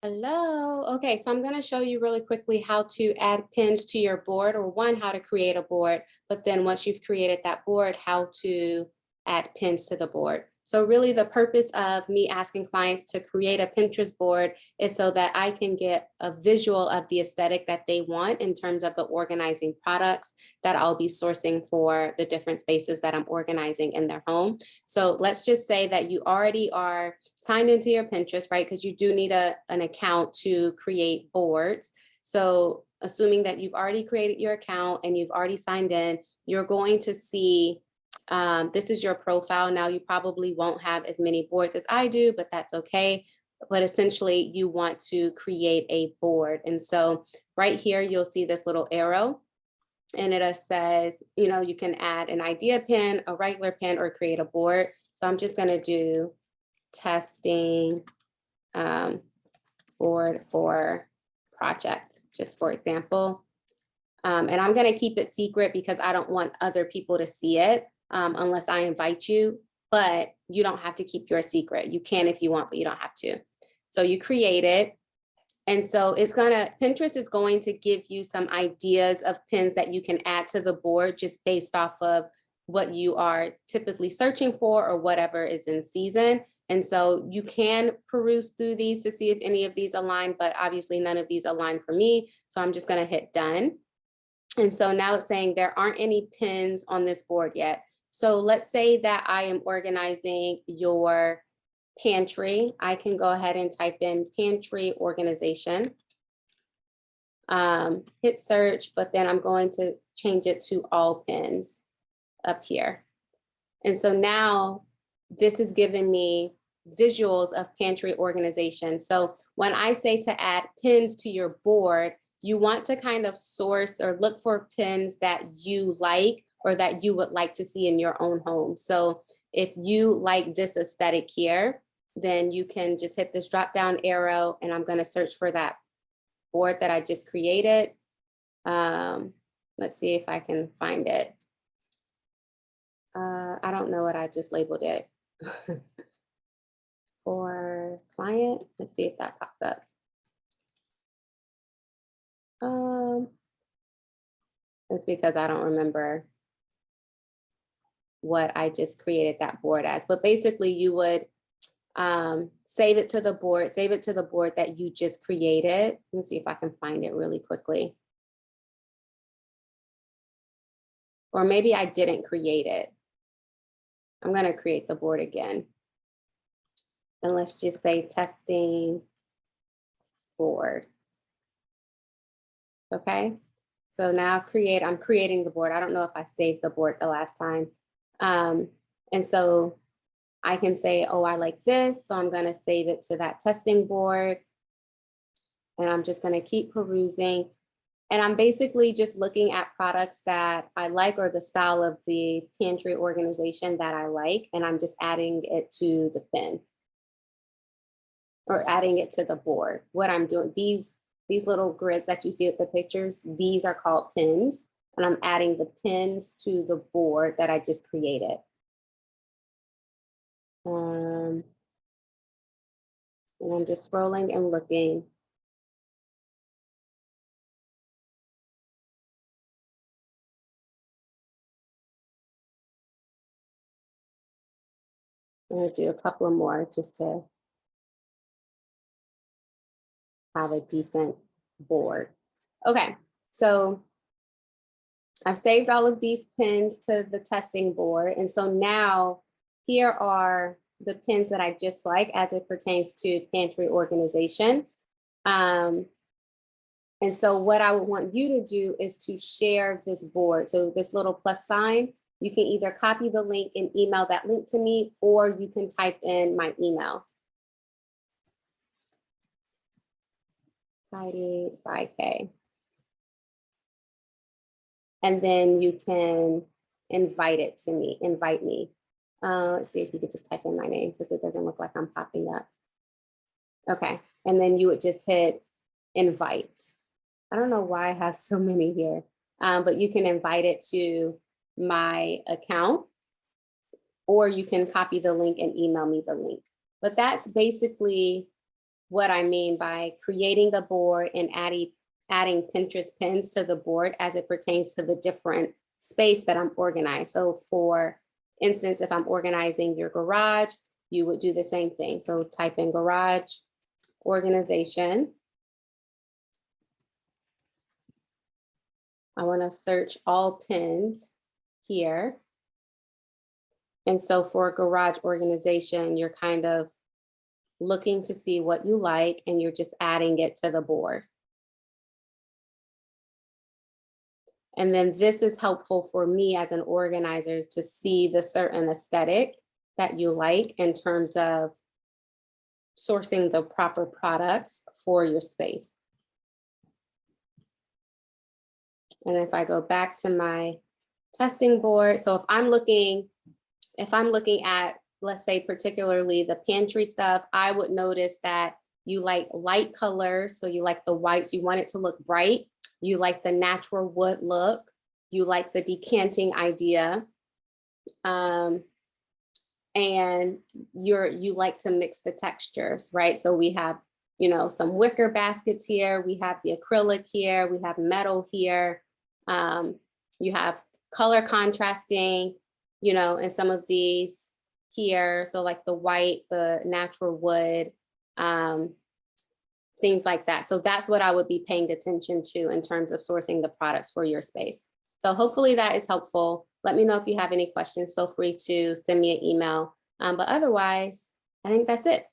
Hello. Okay, so I'm going to show you really quickly how to add pins to your board, or one, how to create a board, but then once you've created that board, how to add pins to the board. So really the purpose of me asking clients to create a Pinterest board is so that I can get a visual of the aesthetic that they want in terms of the organizing products that I'll be sourcing for the different spaces that I'm organizing in their home. So let's just say that you already are signed into your Pinterest, right? Because you do need an account to create boards. So assuming that you've already created your account and you've already signed in, you're going to see this is your profile. Now you probably won't have as many boards as I do, but that's okay. But essentially you want to create a board. And so right here, you'll see this little arrow and it says, you can add an idea pin, a regular pin, or create a board. So I'm just gonna do testing board for project, just for example. And I'm gonna keep it secret because I don't want other people to see it unless I invite you, but you don't have to keep your secret. You can if you want, but you don't have to. So you create it. And so Pinterest is going to give you some ideas of pins that you can add to the board just based off of what you are typically searching for or whatever is in season. And so you can peruse through these to see if any of these align, but obviously none of these align for me. So I'm just gonna hit done. And so now it's saying there aren't any pins on this board yet. So let's say that I am organizing your pantry. I can go ahead and type in pantry organization. Hit search, but then I'm going to change it to all pins up here. And so now this is giving me visuals of pantry organization. So when I say to add pins to your board, you want to kind of source or look for pins that you like or that you would like to see in your own home. So if you like this aesthetic here, then you can just hit this drop down arrow and I'm going to search for that board that I just created. Let's see if I can find it. I don't know what I just labeled it. For client, let's see if that pops up. It's because I don't remember what I just created that board as, but basically you would save it to the board that you just created. Let me see if I can find it really quickly. Or maybe I didn't create it. I'm gonna create the board again. And let's just say testing board. Okay, so now I'm creating the board. I don't know if I saved the board the last time. And so I can say, oh, I like this. So I'm gonna save it to that testing board. And I'm just gonna keep perusing. And I'm basically just looking at products that I like or the style of the pantry organization that I like. And I'm just adding it to the pin or adding it to the board. What I'm doing, these little grids that you see with the pictures, these are called pins. And I'm adding the pins to the board that I just created. And I'm just scrolling and looking. I'm gonna do a couple of more just to have a decent board. Okay, so I've saved all of these pins to the testing board. And so now here are the pins that I just like as it pertains to pantry organization. And so what I would want you to do is to share this board. So this little plus sign, you can either copy the link and email that link to me, or you can type in my email. Heidi by K. And then you can invite me. Let's see if you could just type in my name because it doesn't look like I'm popping up. Okay, and then you would just hit invite. I don't know why I have so many here, but you can invite it to my account, or you can copy the link and email me the link. But that's basically what I mean by creating the board and adding Pinterest pins to the board as it pertains to the different space that I'm organized. So for instance, if I'm organizing your garage, you would do the same thing. So type in garage organization. I want to search all pins here. And so for garage organization, you're kind of looking to see what you like, and you're just adding it to the board. And then this is helpful for me as an organizer to see the certain aesthetic that you like in terms of sourcing the proper products for your space. And if I go back to my testing board, so if I'm looking at, let's say particularly the pantry stuff, I would notice that you like light colors. So you like the whites, you want it to look bright. You like the natural wood look. You like the decanting idea. And you like to mix the textures, right? So we have, some wicker baskets here. We have the acrylic here. We have metal here. You have color contrasting, in some of these here. So like the white, the natural wood, things like that. So that's what I would be paying attention to in terms of sourcing the products for your space. So hopefully that is helpful. Let me know if you have any questions. Feel free to send me an email. But otherwise, I think that's it.